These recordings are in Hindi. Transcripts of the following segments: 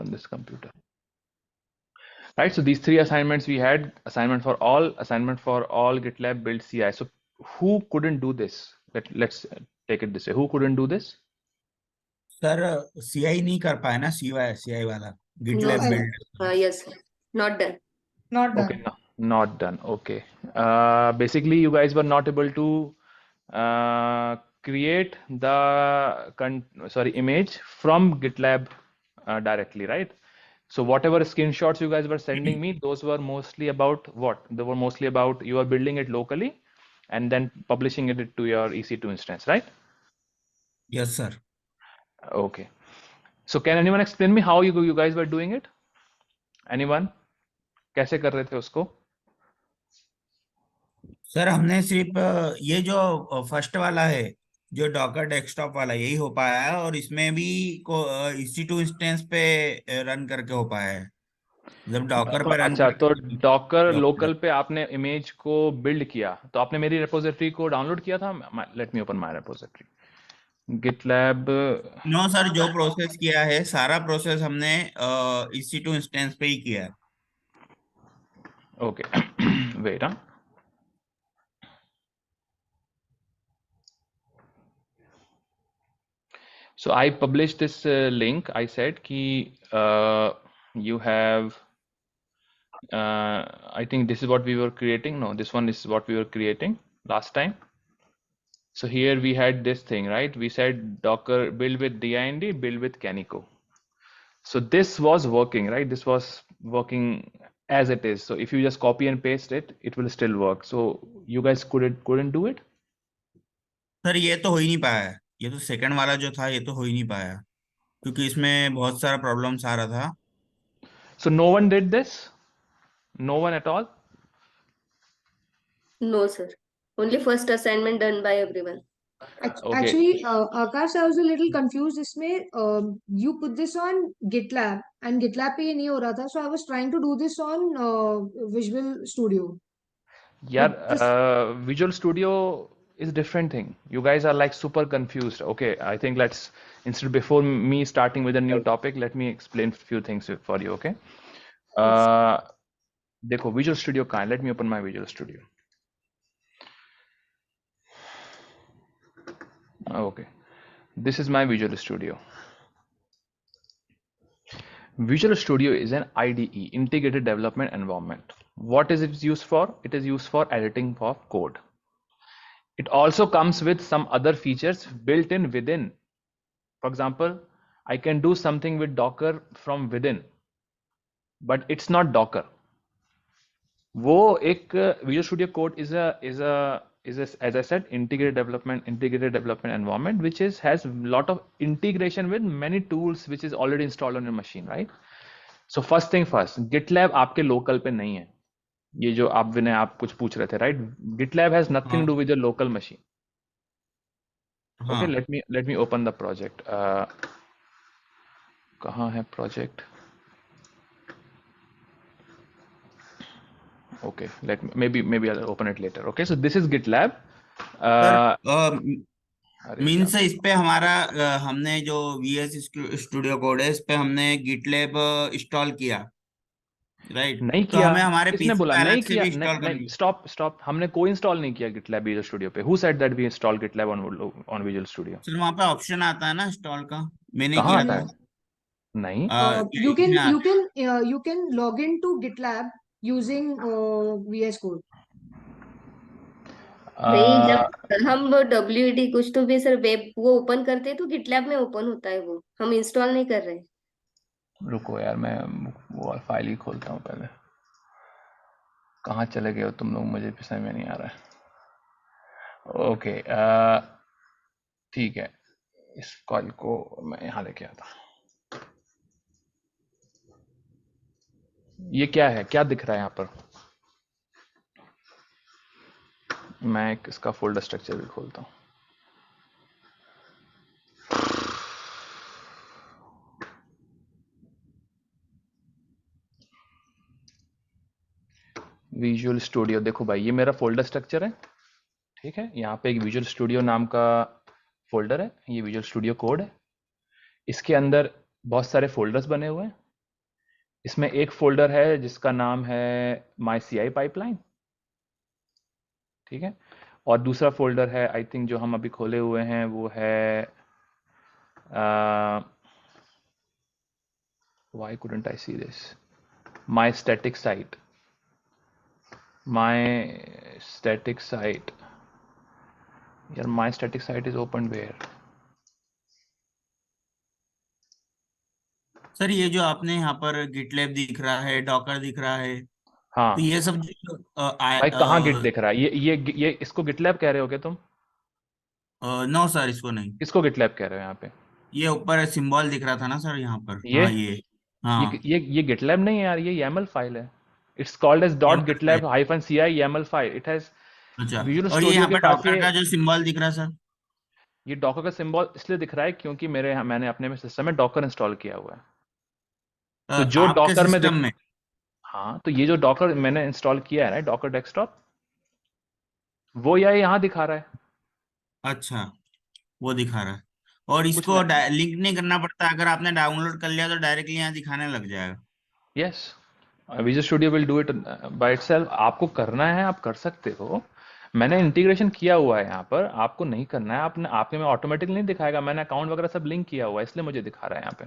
on this computer. Right, so these three assignments we had: assignment for all, GitLab build CI. So who couldn't do this? Let's take it this way. Who couldn't do this? Sir CI नहीं कर पाए ना, सीआई वाला No, GitLab sir. Build. Yes, sir. Not done. Not done. Okay, no, not done. Okay. Basically, you guys were not able to create the image from GitLab directly, right? So whatever screenshots you guys were sending me, those were mostly about what? They were mostly about you are building it locally and then publishing it to your EC2 instance, right? Yes, sir. Okay. So can anyone explain me how you guys were doing it? Anyone? कैसे कर रहे थे उसको? सर हमने सिर्फ ये जो फर्स्ट वाला है, जो डॉकर डेस्कटॉप वाला, यही हो पाया है, और इसमें भी EC2 इंस्टेंस पे रन करके हो पाया है. जब डॉकर पे रन अच्छा, तो डॉकर Docker. लोकल पे आपने इमेज को बिल्ड किया, तो आपने मेरी रेपोजिटरी को डाउनलोड किया था. Let me open my repository GitLab. No sir, जो प्रोसेस किया है सारा प्रोसेस हमने EC2 इंस्टेंस पे ही किया है. Okay, wait. So I published this link. I said ki you have I think this is what we were creating. No, this one is what we were creating last time. So here we had this thing, right? We said Docker build with dind, build with Canico. So this was working, right? This was working as it is. So if you just copy and paste it, it will still work. So you guys couldn't do it? Sir ये तो हो ही नहीं पाया है. ये तो सेकंड वाला जो था, ये तो हो ही नहीं पाया, क्योंकि इसमें बहुत सारा प्रॉब्लम्स आ रहा था. So no one did this? No one at all? No, sir. Only first assignment done by everyone. Okay. Actually, Akash, I was a little confused. इसमें you put this on GitLab and GitLab पे ये नहीं हो रहा था, so I was trying to do this on Visual Studio. Yeah, But this- Visual Studio is different thing. You guys are like super confused. Okay, I think before me starting with a new topic, let me explain few things for you. Okay. देखो Visual Studio कहाँ है? Let me open my Visual Studio. Okay, this is my Visual Studio. Visual Studio is an IDE, Integrated Development Environment. What is it used for? It is used for editing of code. It also comes with some other features built in within. For example, I can do something with Docker from within, but it's not Docker. वो एक Visual Studio Code is a as I said integrated development environment, which has a lot of integration with many tools which is already installed on your machine, right? So first thing first, GitLab आपके local पे नहीं है. ये जो आप विनय आप कुछ पूछ रहे थे, right? GitLab has nothing to do with your local machine. Okay, let me open the project. कहाँ है project? Okay, maybe I'll open it later. Okay, so this is GitLab. Means इस पे हमारा हमने जो VS स्टूडियो कोड है, इस पे हमने गिटलैब इंस्टॉल किया, राइट? नहीं तो किया. हमें हमारे किसने पीसी बोला पे नहीं अलग से किया? भी इंस्टॉल नहीं, स्टॉप. हमने कोई इंस्टॉल नहीं किया GitLab Visual Studio पे. Who said that we install GitLab on Visual Studio? Sir वहाँ पे ऑप्शन आता है ना इंस्टॉल का, मैंने कहाँ किया आता था. है? नहीं. you can log into GitLab using VS Code. नहीं, जब हम WD कुछ तो भी सर वेब वो ओपन करते हैं तो गिटलैब में ओपन होता है, वो हम इंस्टॉल नहीं कर रहे. रुको यार, मैं वो फाइल ही खोलता हूँ पहले. कहाँ चले गए हो तुम लोग? मुझे भी समझ में नहीं आ रहा है. ओके, ठीक है, इस कॉल को मैं यहाँ लेके आता. ये क्या है? क्या दिख रहा है यहाँ पर? मैं इसका फोल्डर स्ट्रक्चर भी खोलता हूँ. विजुअल स्टूडियो, देखो भाई, ये मेरा फोल्डर स्ट्रक्चर है. ठीक है, यहाँ पे एक विजुअल स्टूडियो नाम का फोल्डर है. ये विजुअल स्टूडियो कोड है. इसके अंदर बहुत सारे फोल्डर्स बने हुए हैं. इसमें एक फोल्डर है जिसका नाम है माई CI पाइपलाइन, ठीक है, और दूसरा फोल्डर है आई थिंक जो हम अभी खोले हुए हैं वो है why couldn't I see this, my static site, my static site, यार my static site is opened where? Sir ये जो आपने यहाँ पर गिटलैब दिख रहा है, डॉकर दिख रहा है, तो हाँ ये सब जो भाई कहाँ गिट दिख रहा है? ये इसको गिटलैब कह रहे हो क्या तुम? नो सर, इसको नहीं। किसको गिटलैब कह रहे हो यहाँ पे? ये ऊपर सिंबल दिख रहा था ना सर यहाँ पर, ये हाँ ये। हाँ, ये गिटलैब नहीं है यार, ये YAML फाइल है। इट्स कॉल्ड एज ये डॉट वाला GitLab file. Hyphen CI YAML file. It has अच्छा, विजुअल और ये स्टूडियो यहाँ के पर पास डॉकर का जो सिंबल दिख रहा है सर। ये डॉकर का सिंबल इसलिए दिख रहा है क्योंकि मैंने अपने में सिस्टम में डॉकर इंस्टॉल किया हुआ है। तो जो आपके डॉकर में सिस्टम में। हाँ, तो ये जो डॉकर मैंने इंस्टॉल किया है ना, डॉकर डेस्कटॉप, वो यहाँ दिखा रहा है। अच्छा, वो दिखा रहा है। और कुछ इसको लिंक नहीं करना पड़ता, अगर आपने डाउनलोड कर लिया तो डायरेक्टली यहाँ दिखाने लग जाएगा। Yes, visual studio will do it by itself. आपको करना है आप कर सकते हो, मैंने इंटीग्रेशन किया हुआ है यहाँ पर। आपको नहीं करना है, आपने आपके में ऑटोमेटिकली नहीं दिखाएगा, मैंने अकाउंट वगैरह सब लिंक किया हुआ है इसलिए मुझे दिखा रहा है यहाँ पे।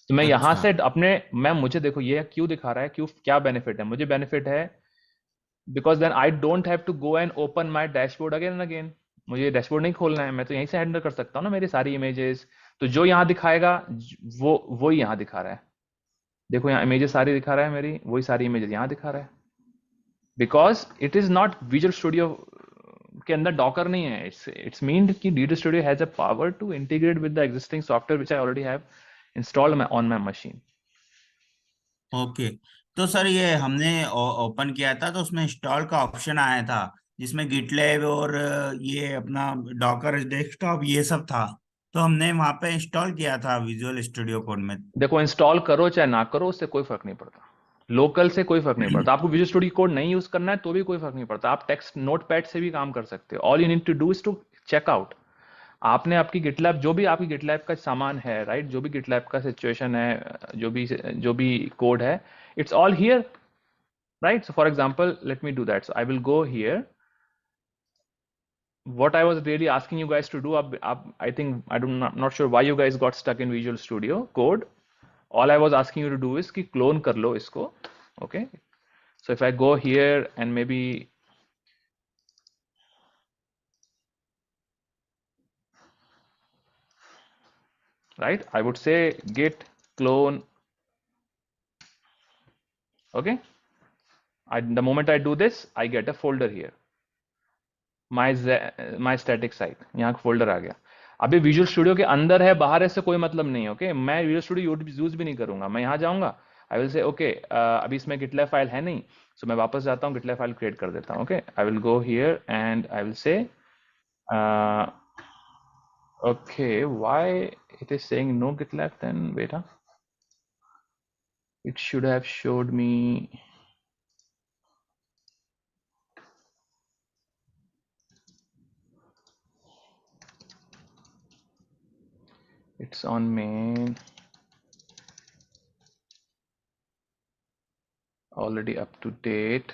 तो मैं यहाँ अच्छा, से अपने मैं मुझे देखो ये क्यों दिखा रहा है, क्यों, क्या बेनिफिट है मुझे? बेनिफिट है because then I don't have to go and open my dashboard again and again. मुझे डैशबोर्ड नहीं खोलना है, मैं तो यहीं से हैंडल कर सकता हूँ ना मेरी सारी इमेजेस। तो जो यहाँ दिखाएगा वो ही यहाँ दिखा रहा है। देखो यहाँ इमेजेस सारी दिखा रहा है मेरी, वही सारी इमेजेस यहाँ दिखा रहा है। Because it is not visual studio के अंदर डॉकर नहीं है। इट्स मीन कि visual studio has a power to integrate with the existing software which I already have installed on my machine. Okay. तो सर ये हमने ओपन किया था तो उसमें इंस्टॉल का ऑप्शन आया था, जिसमें गिटलैब और ये अपना डॉकर डेस्कटॉप ये सब था। तो हमने वहाँ पे इंस्टॉल किया था विजुअल स्टूडियो कोड में। देखो इंस्टॉल करो चाहे ना करो उससे कोई फर्क नहीं पड़ता, लोकल से कोई फर्क नहीं पड़ता। आपको विजुअल स्टूडियो कोड नहीं यूज करना है तो भी कोई फर्क नहीं पड़ता, आप टेक्स्ट नोटपैड से भी काम कर सकते हो। All you need to do is to check out. आपने आपकी गिटलैब जो भी आपकी गिटलैब का सामान है, राइट, जो भी गिटलैब का सिचुएशन है, जो भी कोड है, it's all here, right. So for example let me do that. So I will go here. What I was really asking you guys to do, I think I'm not sure why you guys got stuck in Visual Studio Code. All I was asking you to do is कि clone कर लो इसको, okay? So if I go here and maybe right, I would say git clone, okay? The moment I do this, I get a folder here. My static site, यहाँ फोल्डर आ गया। अभी विजुअल स्टूडियो के अंदर है, बाहर है, से कोई मतलब नहीं, ओके? मैं विजुअल स्टूडियो यूज भी नहीं करूंगा। मैं यहाँ जाऊंगा, आई विल से ओके, अभी इसमें गिटलैब फाइल है नहीं, सो मैं वापस जाता हूँ, गिटलैब फाइल क्रिएट कर देता हूँ, okay? I will go here and I will से okay, why it is saying no GitLab then? Wait, huh? It should have showed me. It's on main, already up to date.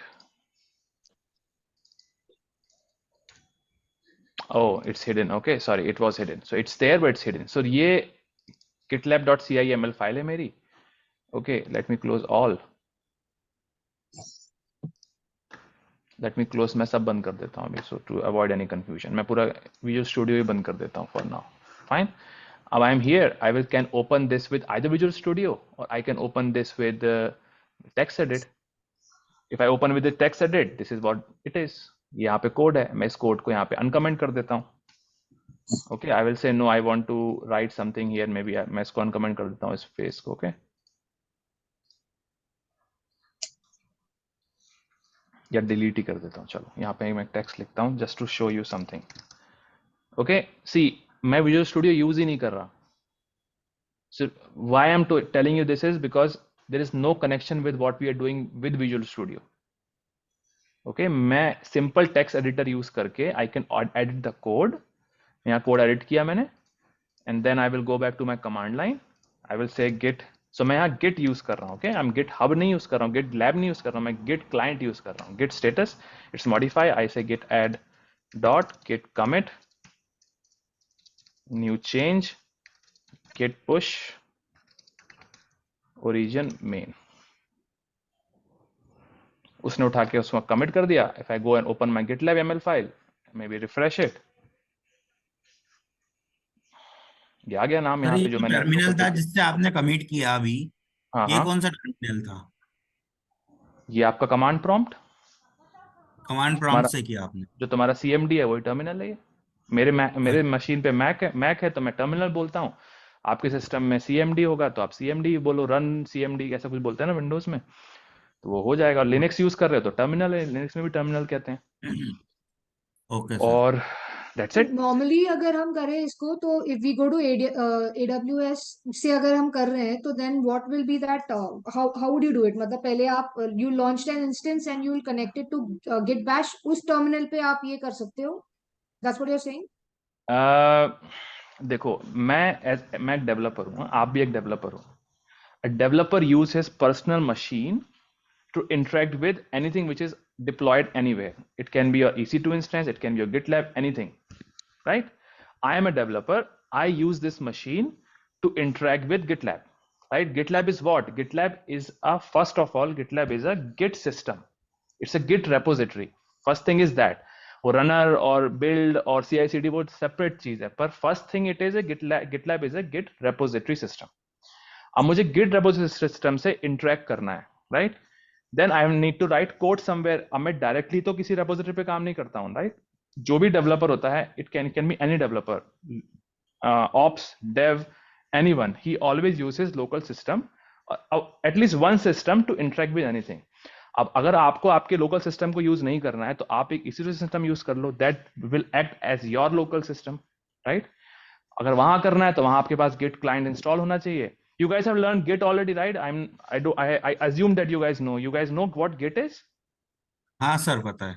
Oh, it's hidden. Okay, sorry, it was hidden. So it's there, but it's hidden. So ये gitlab.ciml फाइल है मेरी. Okay, let me close all. Let me close, मैं सब बंद कर देता हूँ अभी, so to avoid any confusion मैं पूरा Visual Studio ही बंद कर देता हूँ for now. Fine. अब I am here. I will can open this with either Visual Studio or I can open this with TextEdit. If I open with the TextEdit, this is what it is. यहाँ पे कोड है, मैं इस कोड को यहाँ पे अनकमेंट कर देता हूँ। Okay, I will say no, I want to write something here. Maybe मैं इसको uncomment कर देता हूँ इस फेस को, okay? या डिलीट ही कर देता हूँ। चलो यहाँ पे मैं टेक्स्ट लिखता हूँ just to show you something. Okay, see, मैं Visual Studio यूज ही नहीं कर रहा। So why I'm telling you this is because there is no connection with what we are doing with Visual Studio. Okay, मैं simple text editor यूज करके I can edit the code. यहाँ कोड एडिट किया मैंने, and then I will go back to my command line. I will say git सो मैं यहाँ git यूज कर रहा हूँ. Okay, I am git hub नहीं यूज कर रहा हूँ, git lab नहीं यूज कर रहा हूँ, मैं git client यूज कर रहा हूँ. git status, it's modify, I say git add dot git commit, new change, git push origin main. उसने उठा के उसमें कमिट कर दिया. If I go and open my GitLab ML file, may be refresh it, ये आ गया नाम सर यहाँ ये पे जो जो मैंने टर्मिनल था लोकल. जिससे आपने कमिट किया अभी, हाँ ये हाँ, कौन सा टर्मिनल था? ये आपका कमांड प्रॉम्प्ट, कमांड तुम्हारा प्रॉम्प्ट से किया आपने? जो तुम्हारा CMD है वही टर्मिनल है ये. मेरे मशीन पे मैक है तो मैं टर्मिनल बोलता हूँ. आपके सिस्टम में CMD होगा तो आप CMD बोलो, रन CMD ऐसा कुछ बोलते हैं ना विंडोज में, तो वो हो जाएगा. लिनक्स यूज कर रहे हो तो टर्मिनल है, लिनक्स में भी टर्मिनल कहते हैं. Okay sir. और दैट्स इट. नॉर्मली अगर हम करें इसको तो if we go to AWS से अगर हम कर रहे हैं तो then what will be that, how would you do it? मतलब पहले आप you launched an instance and you will connect it to git bash, उस टर्मिनल पे आप ये कर सकते हो? That's what you are saying? देखो, मैं डेवलपर हूँ, आप भी एक डेवलपर हो. A developer uses his personal machine to interact with anything which is deployed anywhere. It can be your EC2 instance, it can be your GitLab, anything, right? I am a developer. I use this machine to interact with GitLab, right? GitLab is what? GitLab is first of all, GitLab is a Git system. It's a Git repository. First thing is that. वो runner और build और CI/CD वो separate चीज है, पर first thing it is a GitLab is a Git repository system. अब मुझे गिट रेपोजिटरी सिस्टम से इंटरेक्ट करना है, right? Then I need to write code somewhere. अब मैं डायरेक्टली तो किसी रेपोजिटरी पे काम नहीं करता हूँ, राइट? जो भी डेवलपर होता है, it can be any developer, ops, dev, anyone, he always uses local system, at least one system to interact with anything. अब अगर आपको आपके लोकल सिस्टम को यूज नहीं करना है तो आप एक EC2 सिस्टम यूज कर लो, that will act as your local system, right? अगर वहां करना है तो वहां आपके पास गिट क्लाइंट इंस्टॉल होना चाहिए. You guys have learned Git already, right? I assume that you guys know. You guys know what Git is? हाँ सर, पता है.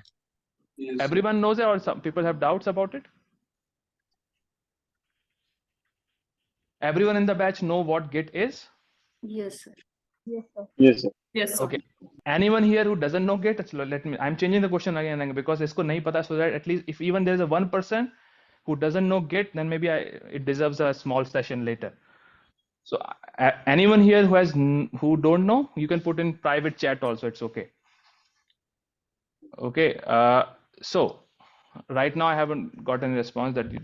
Yes, sir. Everyone knows it, or some people have doubts about it? Everyone in the batch know what Git is? Yes, sir. Yes, sir. Yes, sir. Yes, sir. Okay. Anyone here who doesn't know Git? I'm changing the question again and again because इसको नहीं पता, so that at least if even there is a one person who doesn't know Git, then maybe it deserves a small session later. So anyone here who don't know, you can put in private chat also. It's okay. Okay. So right now I haven't got any response that you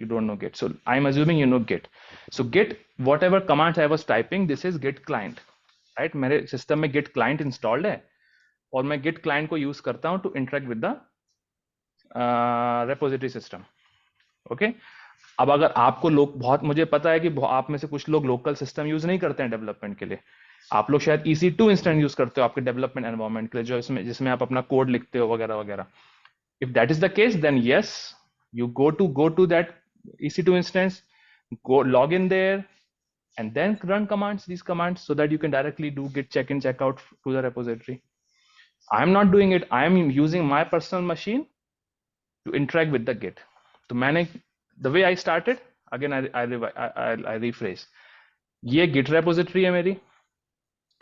don't know Git. So I'm assuming you know Git. So Git, whatever commands I was typing, this is Git client, right? मेरे system में Git client installed है और मैं Git client को use करता हूँ to interact with the repository system. Okay. अब अगर आपको बहुत, मुझे पता है कि आप में से कुछ लोग लोकल सिस्टम यूज नहीं करते हैं डेवलपमेंट के लिए. आप लोग शायद EC2 इंस्टेंस यूज करते हो आपके डेवलपमेंट एनवायरनमेंट के लिए, जो जिसमें आप अपना कोड लिखते हो वगैरह वगैरह. If that is the case, then yes, you go to that EC2 instance, go log in there, and then run these commands, so that you can directly do git check in, check out to the repository. I am not doing it. I am using my personal machine to interact with the Git. So the way I started, again I rephrase. ये Git repository है मेरी.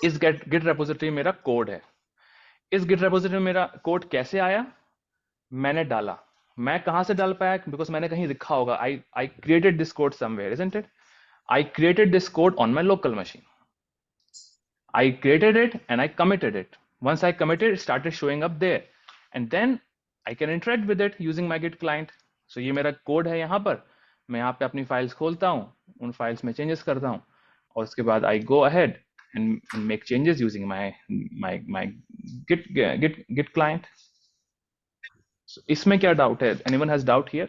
इस Git repository में मेरा कोड है. इस Git repository में मेरा कोड कैसे आया? मैंने डाला. मैं कहां से डाल पाया? बिकॉज मैंने कहीं लिखा होगा. I created this code somewhere, isn't it? I created this code on my local machine. I created it and I committed it. Once I committed, it started showing up there, and then I can interact with it using my Git client. So ये मेरा कोड है यहाँ पर. मैं यहाँ पे अपनी फाइल्स खोलता हूँ, उन फाइल्स में चेंजेस करता हूँ, और उसके बाद I go ahead and make changes using my Git client. So, इसमें क्या डाउट है? Anyone has doubt here?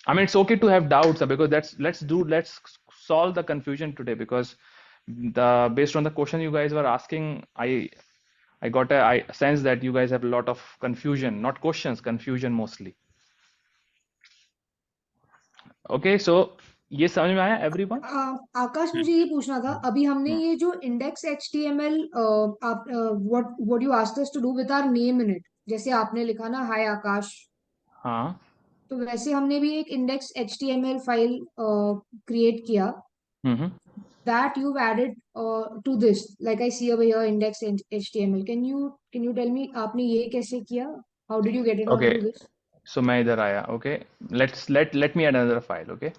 I mean, it's okay to have doubts because let's solve the confusion today, because based on the question you guys were asking, I got a sense that you guys have a lot of confusion, not questions, confusion mostly. Okay, so ये समझ में आया everyone? आकाश, मुझे ये पूछना था, अभी हमने ये जो index HTML आप what you asked us to do with our name in it, जैसे आपने लिखा ना हाय आकाश, हाँ. तो वैसे हमने भी एक index HTML फाइल क्रिएट किया. that you've added to this, like I see over here index HTML. Can you tell me आपने ये कैसे किया? How did you get it okay onto this? सो मैं इधर आया. Okay let me add another file. Okay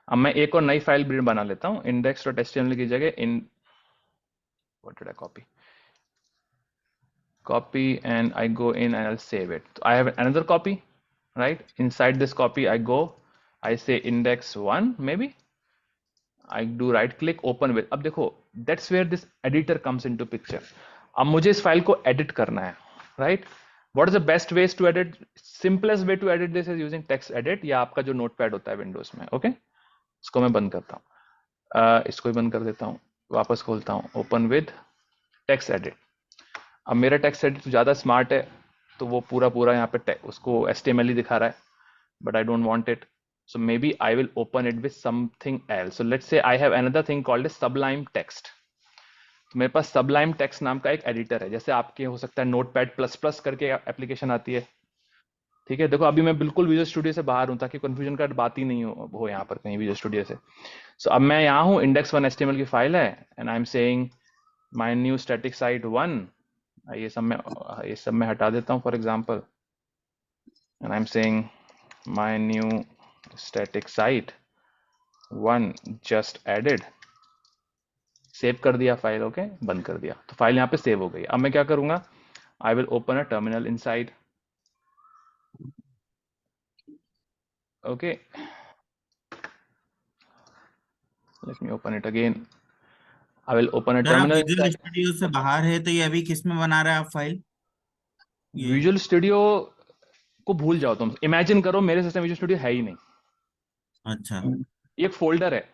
अब मैं एक और नई फाइल बना लेता हूँ. index.html की जगह in what did I copy and I go in and I'll save it. So I have another copy, right? Inside this copy I go, I say index1 maybe, I do right click open with. अब देखो that's where this editor comes into picture. अब मुझे इस फाइल को edit करना है, right? What is the best ways to edit? Simplest way to edit this is using text edit या आपका जो notepad होता है विंडोज में. ओके इसको मैं बंद करता हूँ. इसको भी बंद कर देता हूँ. वापस खोलता हूँ. Open with text edit. अब मेरा टेक्स्ट एडिट ज़्यादा स्मार्ट है तो वो पूरा यहाँ पे उसको HTML ही दिखा रहा है, but I don't want it, so maybe I will open it with something else. So let's say I have another thing called as sublime text. तो मेरे पास सबलाइम टेक्स्ट नाम का एक एडिटर है, जैसे आपके हो सकता है नोटपैड प्लस प्लस करके एप्लीकेशन आती है. ठीक है, देखो अभी मैं बिल्कुल विजुअल स्टूडियो से बाहर हूँ ताकि कन्फ्यूजन का बात ही नहीं हो यहाँ पर कहीं विजुअल स्टूडियो से. सो अब मैं यहाँ हूँ, index1 HTML की फाइल है and I am saying my new static site 1. ये सब मैं हटा देता हूँ for example, and I am saying my new static site 1 just added. Save कर दिया फाइल. ओके बंद कर दिया तो फाइल यहाँ पे सेव हो गई. अब मैं क्या करूंगा, आई will open a terminal inside. Okay let me open it again. I will open a sir आप टर्मिनल. विजुअल स्टूडियो से बाहर है तो ये अभी किस में बना रहे हैं आप फाइल? ये विजुअल स्टूडियो को भूल जाओ तुम. इमेजिन करो मेरे सिस्टम विजुअल स्टूडियो है ही नहीं. अच्छा ये एक फोल्डर है.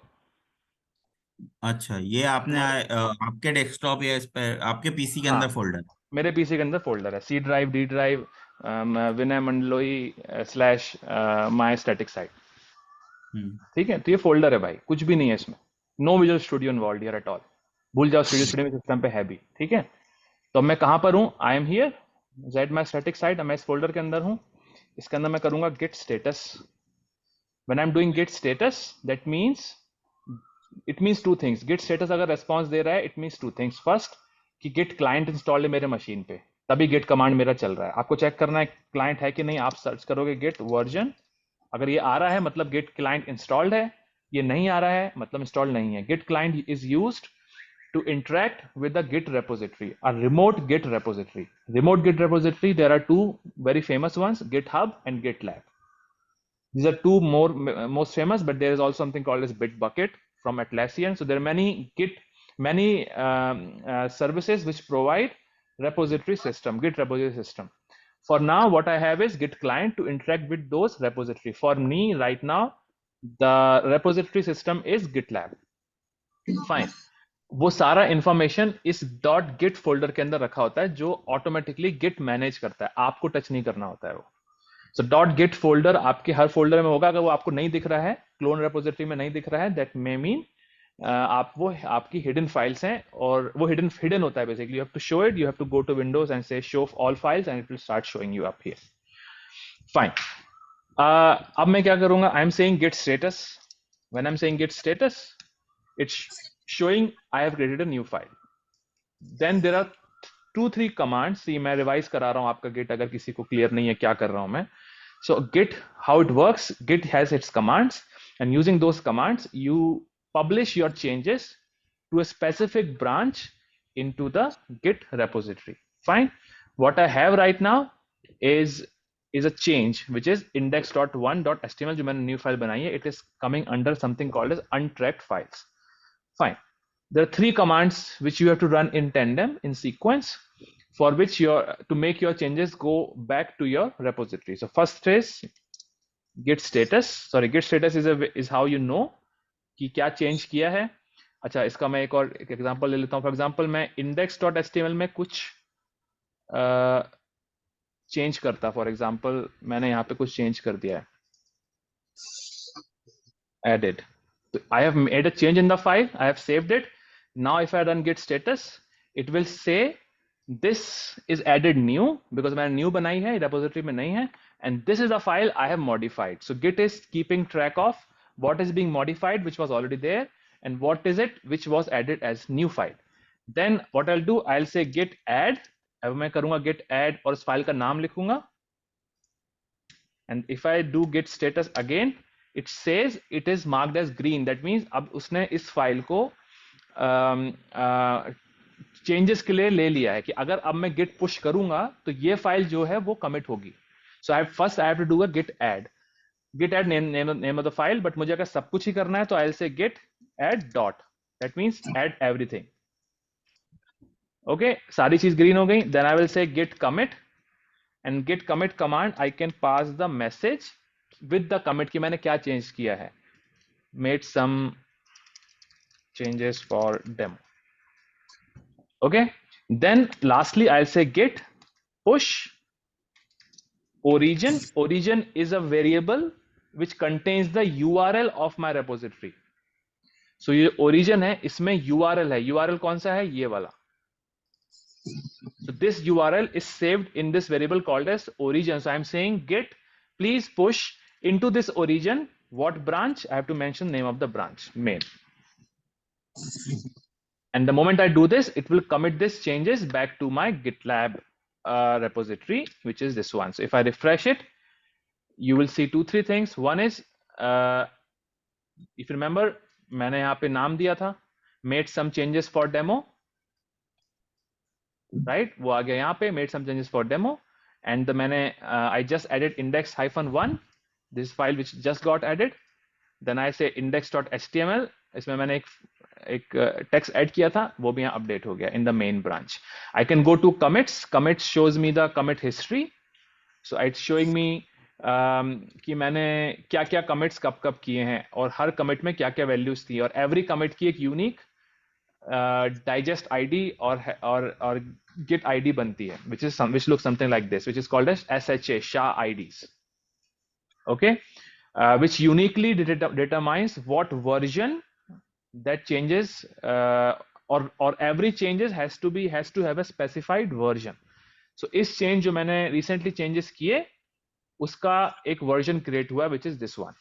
अच्छा, ये आपने आपके डेस्कटॉप या इस पे आपके पीसी के हाँ अंदर फोल्डर? मेरे पीसी के अंदर फोल्डर है. सी ड्राइव, डी ड्राइव, विनय मंडलोई स्लैश माई स्टैटिक साइट. ठीक है, तो ये फोल्डर है भाई, कुछ भी नहीं है इसमें. No visual studio involve here at all. भूल जाओ स्टूडियो स्टूडियो में सिस्टम पे है भी. ठीक है, तो मैं कहाँ पर हूँ, I am here Z my static site. मैं इस फोल्डर के अंदर हूँ. इसके अंदर मैं करूंगा git status. When I am doing git status that means it means two things. Git status अगर रेस्पॉन्स दे रहा है it means two things. First कि गेट क्लाइंट इंस्टॉल्ड है मेरे मशीन पे, तभी गेट कमांड मेरा चल रहा है. आपको चेक करना है क्लाइंट है कि नहीं. आप सर्च करोगे गेट वर्जन, अगर ये आ रहा है मतलब गेट क्लाइंट इंस्टॉल्ड है, ये नहीं आ रहा है मतलब इंस्टॉल्ड नहीं है. Git client is used to interact with the Git repository, a remote Git repository. Remote Git repository, there are two very famous ones, GitHub and GitLab. These are two most famous, but there is also something called as Bitbucket from Atlassian. So there are many services which provide repository system, Git repository system. For now, what I have is Git client to interact with those repository. For me right now, the repository system is GitLab. Fine. वो सारा इंफॉर्मेशन इस डॉट गिट फोल्डर के अंदर रखा होता है जो ऑटोमेटिकली गिट मैनेज करता है, आपको टच नहीं करना होता है वो. सो डॉट गिट फोल्डर आपके हर फोल्डर में होगा. अगर वो आपको नहीं दिख रहा है, क्लोन रेपोजिटरी में नहीं दिख रहा है, दैट मे मीन आप वो आपकी हिडन फाइल्स हैं और वो हिडन होता है basically. You have to show it, you have to go to Windows and say show all files and it will start showing you up here. Fine. अब मैं क्या करूंगा, I am saying git status. When I am saying git status, it's showing I have created a new file. Then there are 2-3 commands. See, मैं रिवाइज करा रहा हूँ आपका Git अगर किसी को क्लियर नहीं है क्या कर रहा हूँ मैं. So Git, how it works, Git has its commands and using those commands you publish your changes to a specific branch into the Git repository. Fine. What I have right now is a change which is index.1.html जो मैंने new file बनाई है. It is coming under something called as untracked files. Fine. There are 3 commands which you have to run in tandem, in sequence, for which to make your changes go back to your repository. So first is git status. Sorry, git status is how you know कि क्या change किया है. अच्छा, इसका मैं एक और एग्जांपल ले लेता हूँ. फॉर एग्जांपल मैं index.html में कुछ चेंज करता. फॉर एग्जांपल मैंने यहाँ पे कुछ चेंज कर दिया है, added. I have made a change in the file. I have saved it. Now if I run git status, it will say this is added new because मैंने new बनाई है, repository में नहीं है, and this is the file I have modified. So Git is keeping track of what is being modified which was already there and what is it which was added as new file. Then what I'll do, I'll say git add. अब मैं करूंगा git add और उस फाइल का नाम लिखूंगा. And if I do git status again, it says it is marked as green. That means अब उसने इस फाइल को चेंजेस के लिए ले लिया है कि अगर अब मैं git पुश करूंगा तो ये फाइल जो है वो कमिट होगी. So I have to do a git add. Git add name of the file, but मुझे अगर सब कुछ ही करना है तो I'll say git add dot. That means add everything. Okay, सारी चीज green हो गई. Then I will say git commit, and git commit command I can pass the message with the commit कि मैंने क्या change किया है. Made some changes for demo. Okay, then lastly I'll say git push origin. Origin is a variable which contains the URL of my repository. So ये origin है, इसमें URL है. URL कौन सा है? ये वाला. So this URL is saved in this variable called as origin. So I'm saying git please push into this origin. What branch? I have to mention name of the branch, main. And the moment I do this, it will commit this changes back to my GitLab repository, which is this one. So if I refresh it, you will see 2-3 things. One is, if you remember, मैंने यहाँ पे नाम दिया था, made some changes for demo, right? वो आ गया यहाँ पे, made some changes for demo, and the मैंने I just added index-1, this file which just got added. Then I say index.html, इसमें मैंने एक text add किया था, वो भी यहाँ update हो गया in the main branch. I can go to commits. Commits shows me the commit history. So it's showing me कि मैंने क्या क्या commits कब कब किए हैं और हर commit में क्या क्या values थी और every commit की एक unique digest ID और git ID बनती है, which looks something like this, which is called as SHA IDs. Okay, which uniquely determines what version that changes or every changes has to have a specified version. So इस change जो मैंने recently changes किए उसका एक version create हुआ which is this one.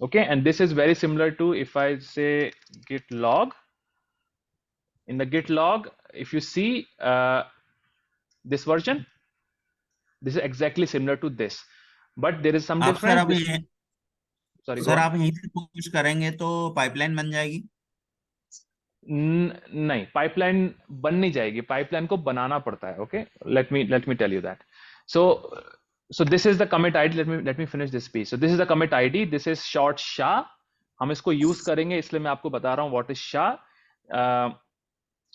Okay, and this is very similar to if I say git log. In the git log, if you see this version, this is exactly similar to this, but there is some आप सर difference. अभी Sorry, go सर on. आप यहीं से पुश करेंगे तो पाइपलाइन बन जाएगी? नहीं, पाइपलाइन बन नहीं जाएगी, पाइपलाइन को बनाना पड़ता है. Okay, let me tell you that. So this is the commit ID. Let me finish this piece. So this is the commit ID. This is short SHA. हम इसको यूज करेंगे इसलिए मैं आपको बता रहा हूँ what is SHA.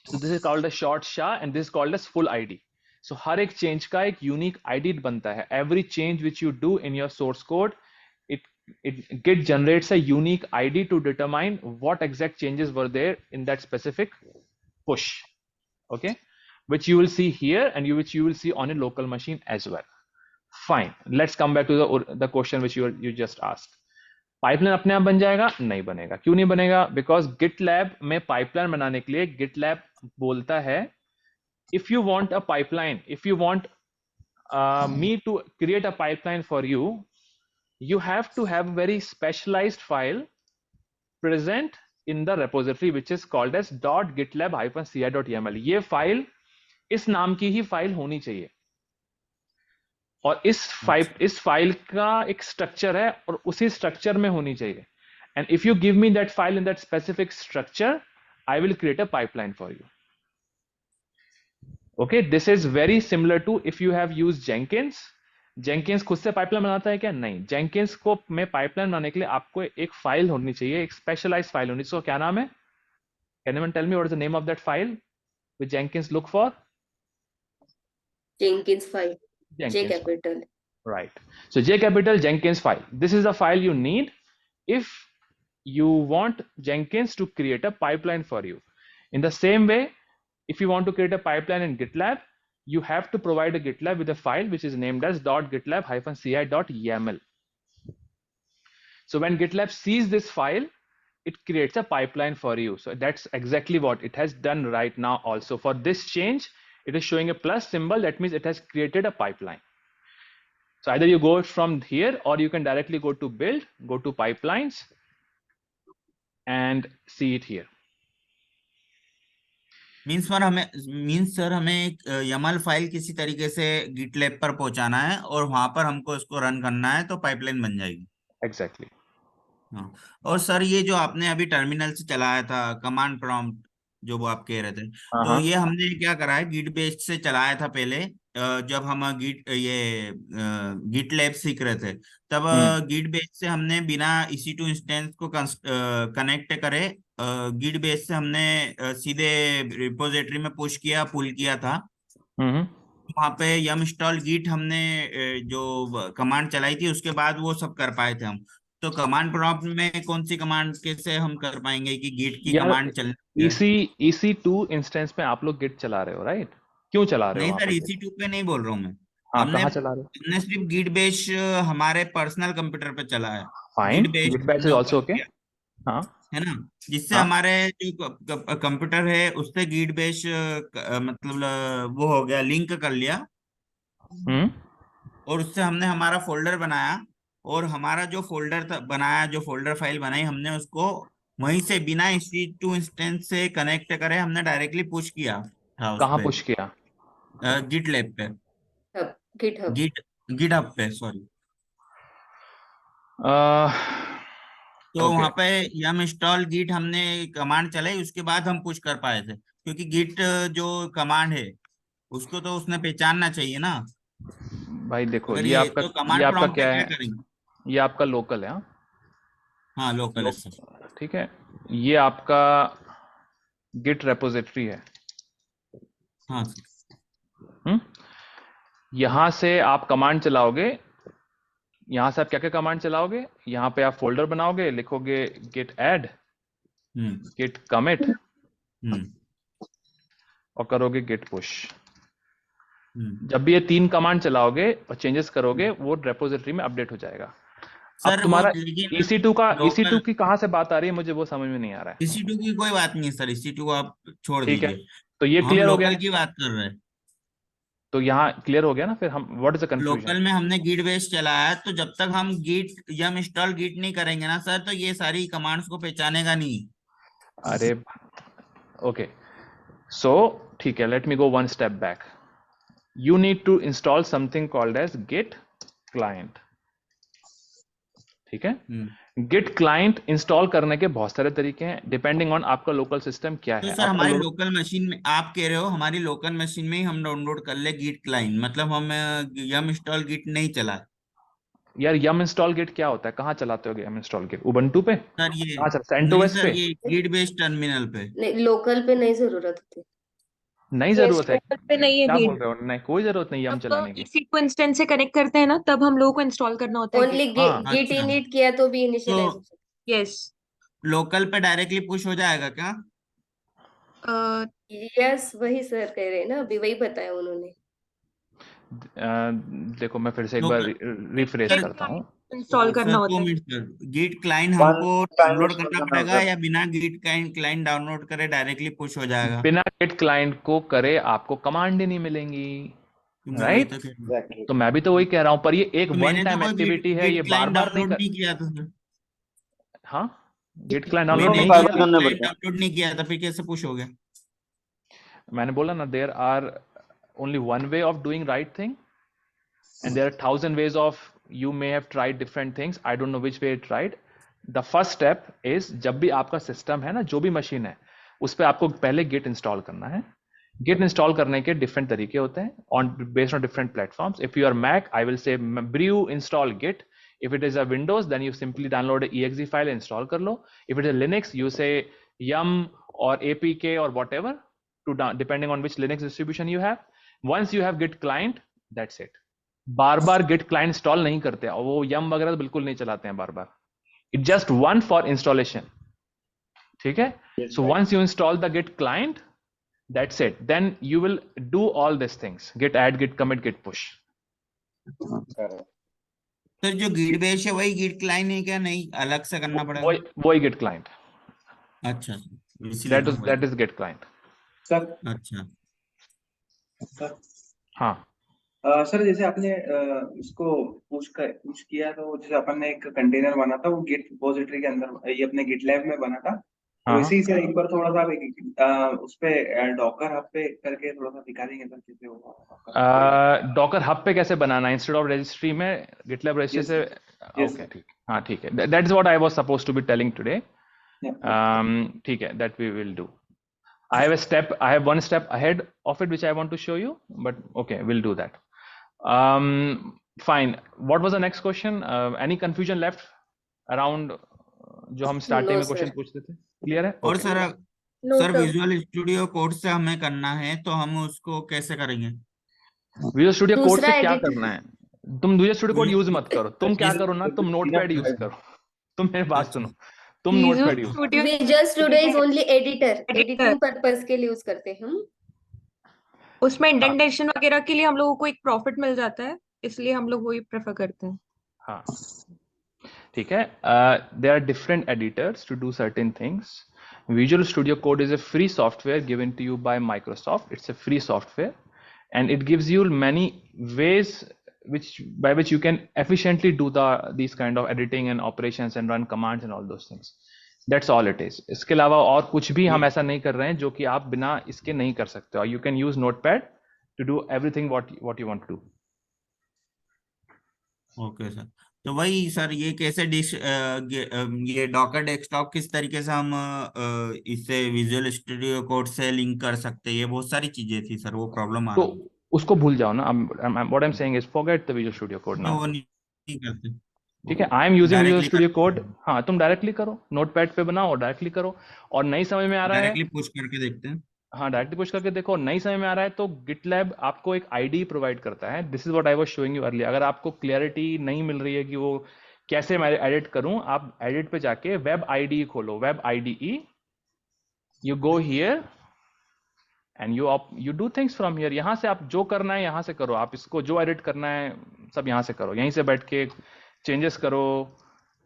So this is called a short SHA and this is called as full ID. So हर एक change का एक unique ID बनता है. Every change which you do in your source code, it Git generates a unique ID to determine what exact changes were there in that specific push. Okay, which you will see here and which you will see on a local machine as well. Fine. Let's come back to the question which you just asked. Pipeline अपने आप बन जाएगा? नहीं बनेगा. क्यों नहीं बनेगा? बिकॉज GitLab में पाइपलाइन बनाने के लिए GitLab बोलता है if you want a pipeline, if you want me to create a pipeline for you, you have to have a very specialized file present in the repository which is called as .gitlab-ci.yaml. ये फाइल इस नाम की ही फाइल होनी चाहिए और इस फाइल का एक स्ट्रक्चर है और उसी स्ट्रक्चर में होनी चाहिए. And if you give me that file in that specific structure, I will create a pipeline for you. Okay, this is very similar to if you have used Jenkins. Jenkins खुद से पाइपलाइन बनाता है क्या? नहीं. जेंकिंस को में पाइपलाइन बनाने के लिए आपको एक फाइल होनी चाहिए, एक स्पेशलाइज्ड फाइल होनी चाहिए. क्या नाम है? Can anyone tell me what is the name of that file which Jenkins look for? Jenkins file. Jenkins. J capital. Right. So J capital Jenkins file. This is the file you need if you want Jenkins to create a pipeline for you. In the same way, if you want to create a pipeline in GitLab, you have to provide a GitLab with a file which is named as .gitlab-ci.yaml. So when GitLab sees this file, it creates a pipeline for you. So that's exactly what it has done right now. Also for this change, it is showing a plus symbol. That means it has created a pipeline. So either you go from here or you can directly go to build, go to pipelines, and see it here. Means sir हमें एक YAML फाइल किसी तरीके से गिटलैब पर पहुंचाना है और वहां पर हमको इसको रन करना है तो पाइपलाइन बन जाएगी। Exactly. हाँ, और सर ये जो आपने अभी टर्मिनल से चलाया था कमांड प्रॉम्प्ट जो वो आप कह रहे थे, तो हाँ ये हमने क्या करा है गिट बेस्ड से चलाया था पहले। जब हम गिट लैब सीख रहे थे तब गिट बेस्ड से हमने बिना EC2 इंस्टेंस को कनेक्ट करे गिट बेस्ड से हमने सीधे रिपोजिटरी में पुश किया पुल किया था। हम्म वहां पे yum install git हमने जो कमांड चलाई थी उसके बाद वो सब कर पाए थे हम। तो कमांड प्रॉम्प्ट में कौन सी कमांड कैसे हम कर पाएंगे कि गिट की यार कमांड चल रही है? EC2 इंस्टेंस में आप लोग गिट चला रहे हो, राइट? क्यों चला रहे हो नहीं वहां सर पे? EC2 पे नहीं बोल रहा हूँ मैं। हाँ, हमने कहाँ चला रहे हो? हमने सिर्फ गिट बेस हमारे पर्सनल कंप्यूटर पे चला है। Fine, git bash git bash is हमने ऑल्सो ओपन ओके। किया हाँ है ना, जिससे हाँ हमारे जो कंप्यूटर है उससे गिट बेस मतलब वो हो गया लिंक कर लिया हम्म और उससे हमने हमारा फोल्डर बनाया और हमारा जो फोल्डर बनाया जो फोल्डर फाइल बनाई हमने उसको वहीं से बिना EC2 इंस्टेंस से कनेक्ट करे हमने डायरेक्टली पुश किया था उस कहाँ पे पुश किया? गिट लैब पे hub GitHub git GitHub पे सॉरी। तो ओके वहां पे yum install git हमने कमांड चलाई उसके बाद हम पुश कर पाए थे क्योंकि गिट जो कमांड है उसको तो उसने पहचानना चाहिए ना। भाई देखो, अगर ये ये आपका तो ये कमांड आपका प्रॉम्प्ट पे क्या क्या है? करेंगे? ये आपका लोकल है, हाँ? हाँ लोकल है सर। ठीक है, ये आपका गिट रेपोजिटरी है। हाँ सर। हम्म यहाँ से आप कमांड चलाओगे। यहाँ से आप क्या क्या कमांड चलाओगे? यहाँ पे आप फोल्डर बनाओगे, लिखोगे git add, हम्म git commit हम्म और करोगे git push। हम्म। जब भी ये 3 कमांड चलाओगे और चेंजेस करोगे, वो रेपोजिटरी में अपडेट हो जाएगा। अब सर वो तुम्हारा लेकिन EC2 लोकल की कहाँ से बात आ रही है, मुझे वो समझ में नहीं आ रहा है। EC2 की कोई बात नहीं है सर, EC2 को आप छोड़ ठीक है, दीजिए। तो ये हम क्लियर हो गया। लोकल की बात कर रहे हैं। तो यहाँ क्लियर हो गया ना? फिर हम what is the confusion? Local में हमने गिट बेस चलाया है तो जब तक हम गिट yum इंस्टॉल गिट नहीं करेंगे ना सर तो ये सारी कमांड्स को पहचानेगा नहीं। अरे ओके, सो ठीक है, let me go one step back. You need to install something called as git client। ठीक है, git client इंस्टॉल करने के बहुत सारे तरीके हैं, डिपेंडिंग ऑन आपका लोकल सिस्टम क्या तो है। सर आपका हमारी लोकल मशीन में आप कह रहे हो हमारी लोकल मशीन में ही हम डाउनलोड कर ले गिट क्लाइंट, मतलब हम yum इंस्टॉल गिट नहीं चला। यार yum install git क्या होता है? कहाँ चलाते हो yum install git? ubuntu पे? सर ये कहाँ चलता है? नहीं CentOS सर पे? ये गिट बेस टर्मिनल पे। नहीं, लोकल पे नहीं जरूरत होती। नहीं यस, जरूरत है? लोकल पे नहीं है क्या बोल गिट। रहे हो? नहीं, कोई जरूरत नहीं yum चलाने जब की। EC2 इंस्टेंस से कनेक्ट करते हैं ना तब हम लोगों को इंस्टॉल करना होता है ओनली गिट। हाँ, गिट अच्छा इनिट किया तो भी इनिशियलाइज हो तो सकता यस। लोकल पे डायरेक्टली पुश हो जाएगा क्या? है। यस, वही सर कह रहे हैं ना, अभी वही बताया उन्होंने। देखो मैं फिर से एक बार लोकल रिफ्रेश सर करता हूँ। इंस्टॉल करना सर होता 2 है। Minute sir, git client one हमको टाइम डाउनलोड इंस्टॉल करना करना पड़ेगा होता है। या बिना गिट क्लाइंट डाउनलोड करे डायरेक्टली पुश हो जाएगा? बिना git client को करे आपको कमांड ही नहीं मिलेंगी, तो मैं वही राइट? तो कह रहा हूँ। एग्जैक्टली। तो मैं भी तो वही कह रहा हूँ, पर ये एक तो वन मैंने तो टाइम कोई गिट एक्टिविटी है, ये गिट बार क्लाइंट बार नहीं डाउनलोड कर। नहीं किया था सर। हाँ, गिट क्लाइंट डाउनलोड मैंने नहीं फाइल गिट किया। करना क्लाइंट पड़ता है। डाउनलोड नहीं किया था फिर कैसे पुश हो गया? मैंने बोला ना, there are only one way of doing right thing and there are 1,000 ways of, you may have tried different things, I don't know which way you tried. The first step is, जब भी आपका सिस्टम है ना, जो भी मशीन है उस पर आपको पहले गिट इंस्टॉल करना है। गिट इंस्टॉल करने के डिफरेंट तरीके होते हैं on based on different platforms. If you are Mac, I will say brew install git. If it is a Windows, then you simply download an exe file, install कर लो. If it is Linux, you say yum or apk or whatever to depending on which Linux distribution you have. Once you have git client, that's it. बार बार गिट क्लाइंट इंस्टॉल नहीं करते और वो यम वगैरह तो बिल्कुल नहीं चलाते हैं बार बार। It just one for installation, ठीक है? So once you install the git client, that's it, then you will do all this things, git add, git commit, git push. Sir जो गिट बेस है वही गिट क्लाइंट है क्या, नहीं अलग से करना पड़ेगा? वही गिट क्लाइंट, अच्छा इसीलिए that is git client. Sir अच्छा सर हाँ सर जैसे आपने इसको पुश किया, तो जैसे अपन ने एक कंटेनर बना था वो गिट रिपोजिटरी के अंदर, ये अपने गिट लैब में बना था। तो हाँ वैसे ही सर एक बार थोड़ा सा आप उस पे डॉकर हब पे करके थोड़ा सा दिखा देंगे सर कैसे होगा? डॉकर हब पे कैसे बनाना है इंस्टेड ऑफ रजिस्ट्री में गिटलैब रजिस्ट्री यस से? यस ओके ठीक, हाँ ठीक है, that is what I was suppose to be telling today. ठीक है, that we will do. I have one step ahead of it which I want to show you, but okay, we'll do that. Fine. What was the next question? Any confusion left around जो हम स्टार्टिंग नो में क्वेश्चन सर, पूछते थे? क्लियर है? और okay. Sir no sir sir. Visual studio code से हमें करना है तो हम उसको कैसे करेंगे? विजुअल स्टूडियो कोड से दूसरा क्या एडिट, करना है? तुम विजुअल स्टूडियो कोड यूज मत करो. तुम क्या ये करो ना, तुम नोटपैड यूज करो. तुम मेरी बात अच्छा सुनो, तुम visual notepad use. Studio visual studio is only editor, editor, editing purpose के लिए यूज करते हैं हम। उसमें हाँ इंडेंटेशन वगैरह के लिए हम लोगों को एक प्रॉफिट मिल जाता है, इसलिए हम लोग वही प्रेफर करते हैं। हाँ ठीक है. There are different editors to do certain things. Visual Studio Code is a free software given to you by Microsoft. It's a free software, and it gives you many ways by which you can efficiently do these kind of editing and operations and run commands and all those things. That's all it is. इसके अलावा और कुछ भी हम ऐसा नहीं कर रहे हैं जो कि आप बिना इसके नहीं कर सकते हो. You can use Notepad to do everything what you want to do. Okay sir, तो वही सर ये कैसे ये डॉकर डेस्कटॉप किस तरीके से हम इससे विजुअल स्टूडियो कोड से लिंक कर सकते हैं, ये बहुत सारी चीजें थी सर, वो प्रॉब्लम आ तो रहा था। उसको भूल जाओ ना. what I'm saying is forget the Visual Studio Code मैं now. वो नहीं करते, ठीक है, I am using visual directly studio code. हाँ, तुम डायरेक्टली करो, नोटपैड पे बनाओ और डायरेक्टली करो. और नहीं समझ में आ रहा है, डायरेक्टली पुश करके देखते हैं। हाँ डायरेक्टली पुश करके देखो. नहीं समझ में आ रहा है तो गिटलैब आपको एक आईडी प्रोवाइड करता है. This is what I was showing you earlier. अगर आपको क्लियरिटी नहीं मिल रही है कि वो कैसे मैं एडिट करूं, आप एडिट पे जाके वेब आईडी खोलो, web IDE. You go here and you do things from here. यहाँ से आप जो करना है यहाँ से करो. आप इसको जो एडिट करना है सब यहाँ से करो. यहीं से बैठ के चेंजेस करो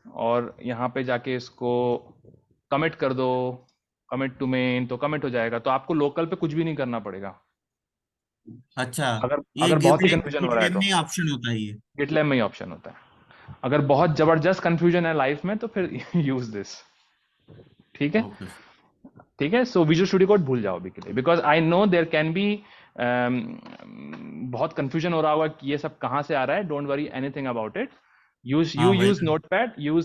और यहाँ पे जाके इसको कमिट कर दो. कमिट टू मेन तो कमिट हो जाएगा. तो आपको लोकल पे कुछ भी नहीं करना पड़ेगा अच्छा, अगर ये अगर बहुत ही गिटलैब कंफ्यूजन हो रहा है गिटलैब तो. में ऑप्शन होता है ये? गिटलैब में ही ऑप्शन होता है. अगर बहुत जबरदस्त कंफ्यूजन है लाइफ में तो फिर यूज दिस. ठीक है, ओके ठीक है. सो विजुअल स्टूडियो कोड भूल जाओ अभी के लिए, because I know there can be बहुत कंफ्यूजन हो रहा होगा कि ये सब कहाँ से आ रहा है. Don't worry anything about it. हाँ वही यूज तो।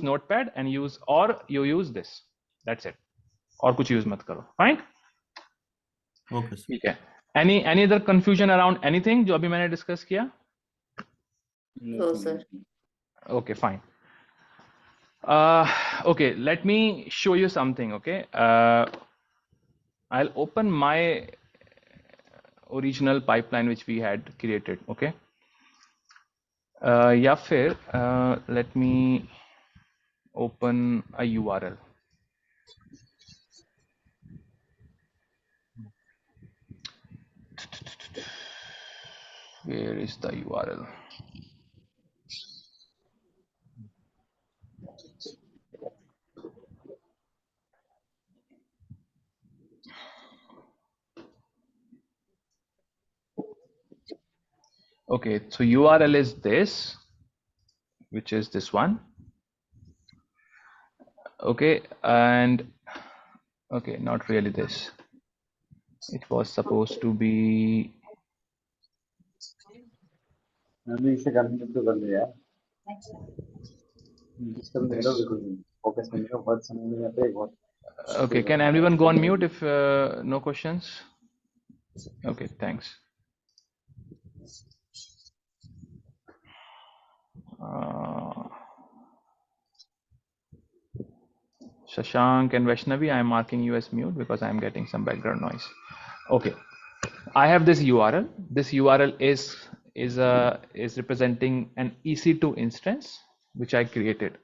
Notepad and you use this. That's it. और कुछ यूज मत करो. फाइन, ओके सर। ठीक है. Any other confusion around anything जो अभी मैंने डिस्कस किया? No sir. Okay, fine. Okay, let me show you something. Okay, I'll open my original pipeline which we had created. Okay, या फिर let me open a URL. Where is the URL? Okay, so URL is this, which is this one. Okay, and okay, not really this. It was supposed to be. अभी इसे करने तो कर लिया जिसका मेरा बिल्कुल नहीं फोकस करने का बहुत समय में आता है बहुत. Okay, can everyone go on mute if no questions? Okay, thanks. Shashank and Vaishnavi, I am marking you as mute because I am getting some background noise. Okay, I have this URL. This URL is representing an EC2 instance which I created.